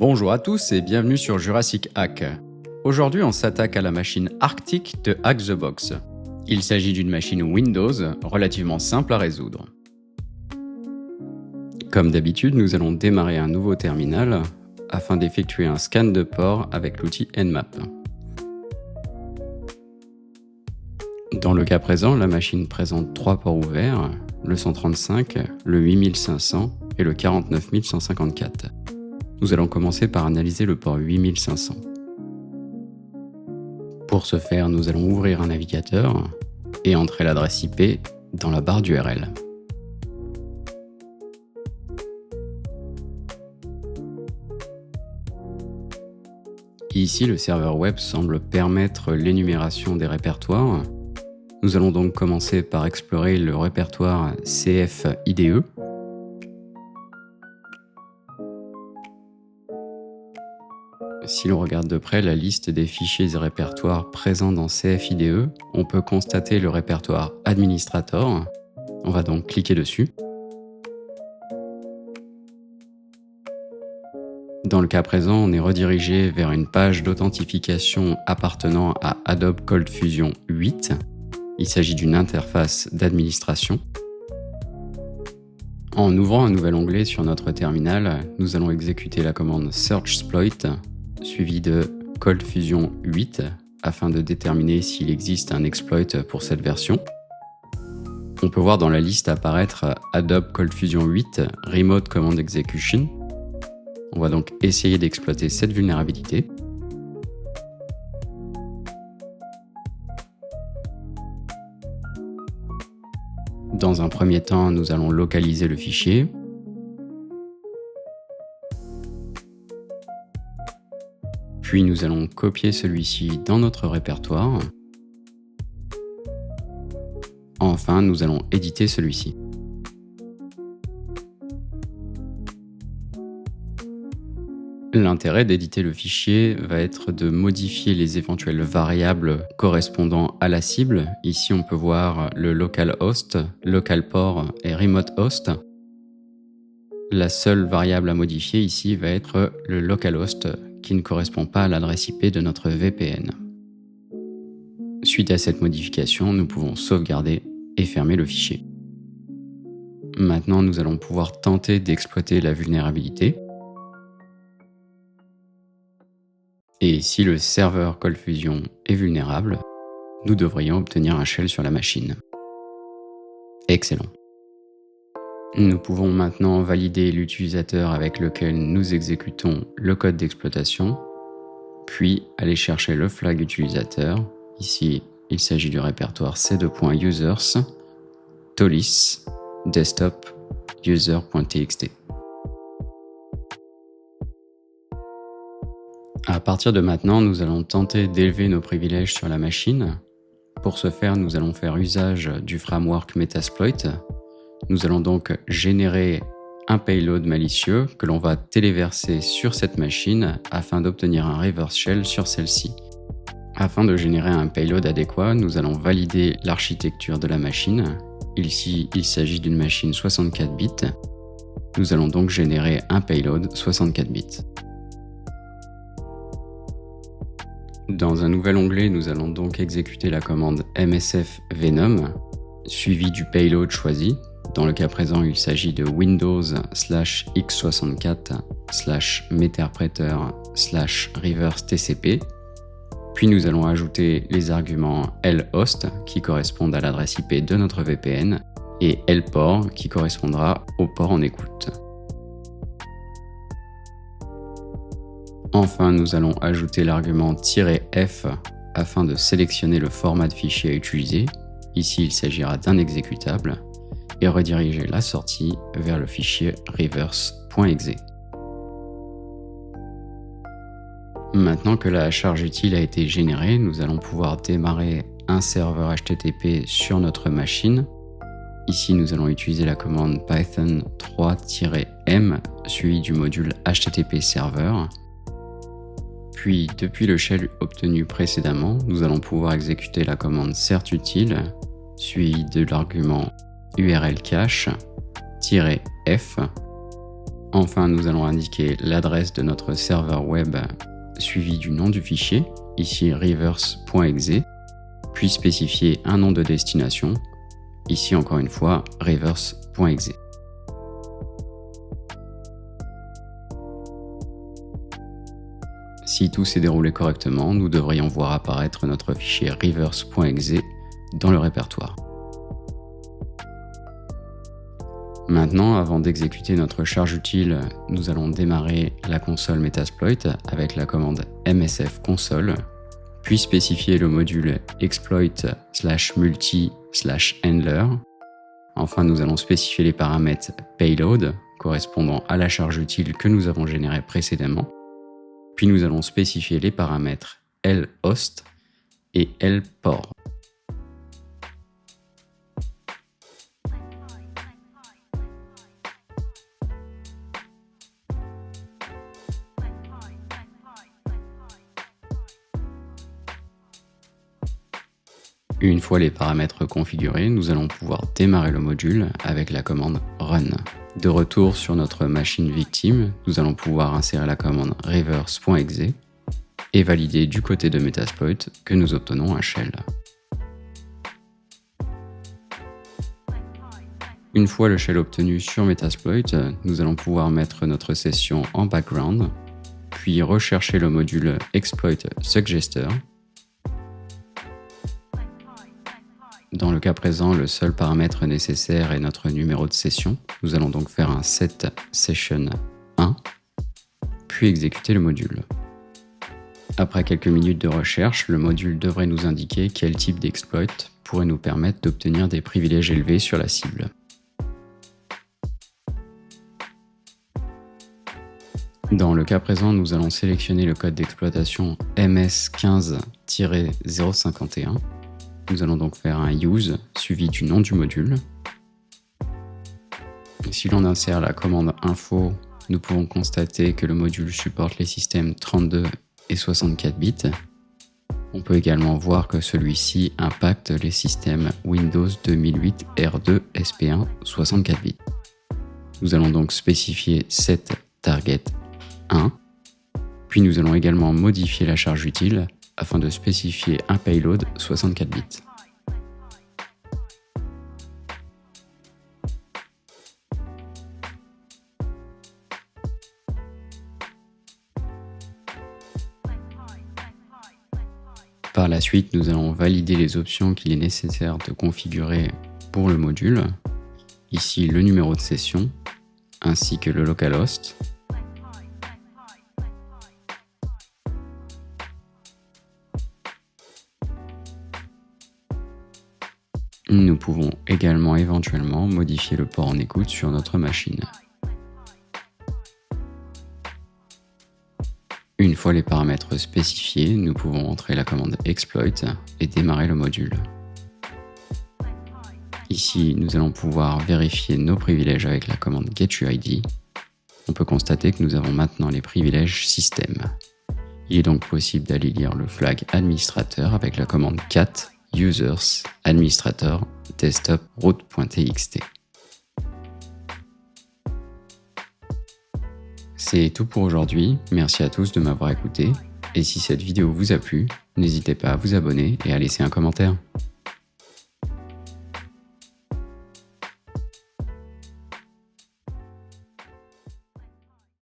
Bonjour à tous et bienvenue sur Jurassic Hack. Aujourd'hui, on s'attaque à la machine Arctic de Hack the Box. Il s'agit d'une machine Windows relativement simple à résoudre. Comme d'habitude, nous allons démarrer un nouveau terminal afin d'effectuer un scan de port avec l'outil Nmap. Dans le cas présent, la machine présente 3 ports ouverts, le 135, le 8500 et le 49154. Nous allons commencer par analyser le port 8500. Pour ce faire, nous allons ouvrir un navigateur et entrer l'adresse IP dans la barre d'URL. Ici, le serveur web semble permettre l'énumération des répertoires. Nous allons donc commencer par explorer le répertoire CF-IDE. Si l'on regarde de près la liste des fichiers et répertoires présents dans CF-IDE, on peut constater le répertoire Administrator. On va donc cliquer dessus. Dans le cas présent, on est redirigé vers une page d'authentification appartenant à Adobe ColdFusion 8. Il s'agit d'une interface d'administration. En ouvrant un nouvel onglet sur notre terminal, nous allons exécuter la commande searchsploit suivie de ColdFusion 8 afin de déterminer s'il existe un exploit pour cette version. On peut voir dans la liste apparaître Adobe ColdFusion 8 Remote Command Execution. On va donc essayer d'exploiter cette vulnérabilité. Dans un premier temps, nous allons localiser le fichier. Puis nous allons copier celui-ci dans notre répertoire. Enfin, nous allons éditer celui-ci. L'intérêt d'éditer le fichier va être de modifier les éventuelles variables correspondant à la cible. Ici, on peut voir le localhost, localport et remotehost. La seule variable à modifier ici va être le localhost qui ne correspond pas à l'adresse IP de notre VPN. Suite à cette modification, nous pouvons sauvegarder et fermer le fichier. Maintenant, nous allons pouvoir tenter d'exploiter la vulnérabilité. Et si le serveur ColdFusion est vulnérable, nous devrions obtenir un shell sur la machine. Excellent. Nous pouvons maintenant valider l'utilisateur avec lequel nous exécutons le code d'exploitation, puis aller chercher le flag utilisateur. Ici, il s'agit du répertoire c2.users, tolis, desktop, user.txt. À partir de maintenant, nous allons tenter d'élever nos privilèges sur la machine. Pour ce faire, nous allons faire usage du framework Metasploit. Nous allons donc générer un payload malicieux que l'on va téléverser sur cette machine afin d'obtenir un reverse shell sur celle-ci. Afin de générer un payload adéquat, nous allons valider l'architecture de la machine. Ici, il s'agit d'une machine 64 bits. Nous allons donc générer un payload 64 bits. Dans un nouvel onglet, nous allons donc exécuter la commande msf venom, suivie du payload choisi. Dans le cas présent, il s'agit de Windows/x64/meterpreter/reverse-tcp. Puis nous allons ajouter les arguments lhost qui correspondent à l'adresse IP de notre VPN et lport qui correspondra au port en écoute. Enfin, nous allons ajouter l'argument -f afin de sélectionner le format de fichier à utiliser. Ici, il s'agira d'un exécutable et rediriger la sortie vers le fichier reverse.exe. Maintenant que la charge utile a été générée, nous allons pouvoir démarrer un serveur HTTP sur notre machine. Ici, nous allons utiliser la commande python 3-m suivie du module HTTP server. Puis, depuis le shell obtenu précédemment, nous allons pouvoir exécuter la commande certutile suivie de l'argument url cache -f Enfin, nous allons indiquer l'adresse de notre serveur web suivi du nom du fichier, ici reverse.exe, puis spécifier un nom de destination, ici encore une fois reverse.exe. Si tout s'est déroulé correctement, nous devrions voir apparaître notre fichier reverse.exe dans le répertoire. Maintenant, avant d'exécuter notre charge utile, nous allons démarrer la console Metasploit avec la commande msf console, puis spécifier le module exploit/multi/handler. Enfin, nous allons spécifier les paramètres payload correspondant à la charge utile que nous avons générée précédemment. Puis nous allons spécifier les paramètres lhost et lport. Une fois les paramètres configurés, nous allons pouvoir démarrer le module avec la commande run. De retour sur notre machine victime, nous allons pouvoir insérer la commande reverse.exe et valider du côté de Metasploit que nous obtenons un shell. Une fois le shell obtenu sur Metasploit, nous allons pouvoir mettre notre session en background, puis rechercher le module exploit suggester. Dans le cas présent, le seul paramètre nécessaire est notre numéro de session. Nous allons donc faire un set session 1, puis exécuter le module. Après quelques minutes de recherche, le module devrait nous indiquer quel type d'exploit pourrait nous permettre d'obtenir des privilèges élevés sur la cible. Dans le cas présent, nous allons sélectionner le code d'exploitation ms15-051. Nous allons donc faire un use suivi du nom du module. Si l'on insère la commande info, nous pouvons constater que le module supporte les systèmes 32 et 64 bits. On peut également voir que celui-ci impacte les systèmes Windows 2008 R2 SP1 64 bits. Nous allons donc spécifier set target 1, puis nous allons également modifier la charge utile afin de spécifier un payload 64 bits. Par la suite, nous allons valider les options qu'il est nécessaire de configurer pour le module, ici le numéro de session, ainsi que le localhost. Nous pouvons également éventuellement modifier le port en écoute sur notre machine. Une fois les paramètres spécifiés, nous pouvons entrer la commande exploit et démarrer le module. Ici, nous allons pouvoir vérifier nos privilèges avec la commande getuid. On peut constater que nous avons maintenant les privilèges système. Il est donc possible d'aller lire le flag administrateur avec la commande cat users administrator desktop root.txt. C'est tout pour aujourd'hui, merci à tous de m'avoir écouté, et si cette vidéo vous a plu, n'hésitez pas à vous abonner et à laisser un commentaire.